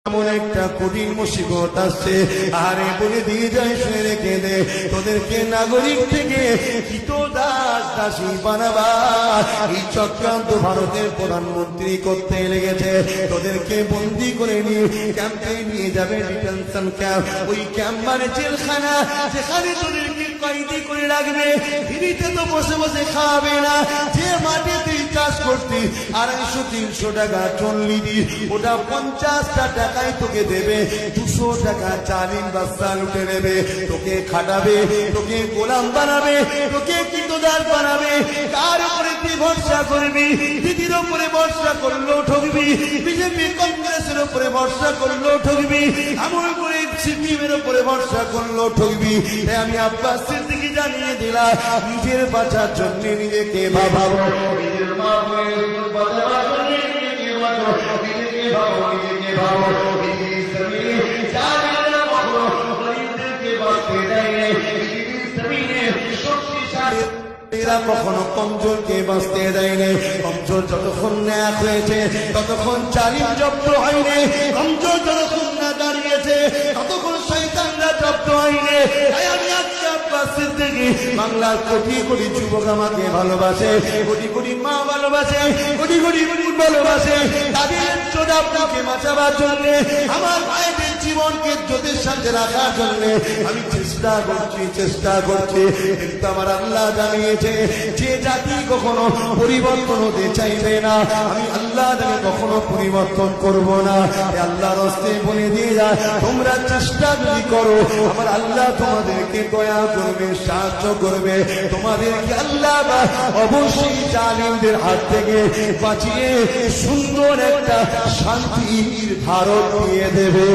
এমন একটা কঠিন মুসিবত আসছে, আরে বলে দিয়ে যায় সে রেখে দে, তোদেরকে নাগরিক থেকে দাস দাসী বানাবা এই চক্রান্ত ভারতের প্রধানমন্ত্রী করতে লেগেছে। তোদেরকে বন্দি করে নিয়ে ক্যাম্পে নিয়ে যাবে, ডিটেনশন ক্যাম্প। ওই ক্যাম্প মানে জেলখানা, যেখানে তোদেরকে কয়েদি করে রাখবে। ফ্রিতে তো বসে বসে খাওয়াবে না। যে মাঠে তুই চাষ করতি 250-300 টাকা চল্লিদি, ওটা 50টা টাকায় তোকে দেবে। 200 টাকা চালিন বাস্তা লুটে নেবে, তোকে খাটাবে, তোকে গোলাম বানাবে, তোকে কিতদার বানাবে। কার উপরে তুই ভরসা করবি? দিদির উপরে ভরসা করলেও ঠকবি, বিজেপি কংগ্রেসের উপরে ভরসা করলেও ঠকবি, আমার উপরে সিপিএমের উপরে ভরসা করলেও ঠকবি। তাই আমি আব্বাস সিদ্দিকী জানিয়ে দিলাম, নিজের বাঁচার জন্য নিজেকে ভাবাবো, নিজের মা বোনের বাঁচাবার জন্য নিজেকে বাঁচো, নিজেকে ভাবো, নিজেকে ভাবো। এরা কখনো কমজোরকে বাঁচতে দেয়নি। কমজোর যতক্ষণ ন্যাক হয়েছে ততক্ষণ চালিম জব্দ হয়নি। কমজোর যতক্ষণ না দাঁড়িয়েছে ততক্ষণ শয়তানরা জব্দ হয়নি। তাই আমি আজকে আব্বাস সিদ্দিকী, বাংলার কোটি কোটি যুবক আমাকে ভালোবাসে, কোটি কোটি মা ভালোবাসে, কোটি কোটি ভালোবাসে। তাদের চোদাবটাকে বাঁচাবার জন্য, আমার ভাইদের জীবনকে জ্যোতির সাথে রাখার জন্য আমি চেষ্টা করছি। কিন্তু আমার আল্লাহ জানিয়েছে, যে জাতি কখনো পরিবর্তন হতে চাইবে না, আমি আল্লাহ তাকে কখনো পরিবর্তন করব না। আল্লাহর হস্তে বলে দিয়ে যায়, তোমরা চেষ্টা যদি করো, আমার আল্লাহ তোমাদেরকে দয়া করবে, সাহায্য করবে। তোমাদেরকে আল্লাহ অবশ্যই জালিমদের হাত থেকে বাঁচিয়ে সুন্দর একটা শান্তির ভারত দিয়ে দেবে।